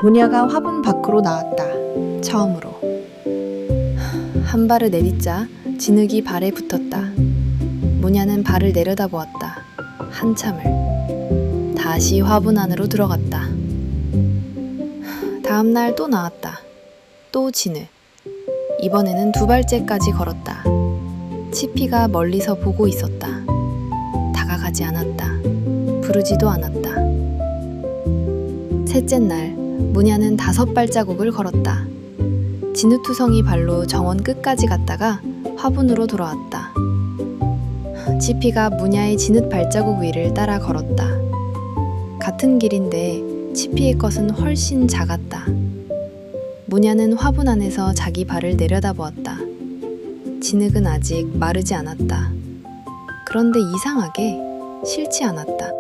문야가 화분 밖으로 나왔다. 처음으로. 한 발을 내딛자 진흙이 발에 붙었다. 문야는 발을 내려다보았다. 한참을. 다시 화분 안으로 들어갔다. 다음 날 또 나왔다. 또 진흙. 이번에는 2발째까지 걸었다. 치피가 멀리서 보고 있었다. 다가가지 않았다. 부르지도 않았다. 셋째 날, 문야는 5발자국을 걸었다. 진흙투성이 발로 정원 끝까지 갔다가 화분으로 돌아왔다. 치피가 문야의 진흙 발자국 위를 따라 걸었다. 같은 길인데 치피의 것은 훨씬 작았다. 문야는 화분 안에서 자기 발을 내려다보았다. 진흙은 아직 마르지 않았다. 그런데 이상하게 싫지 않았다.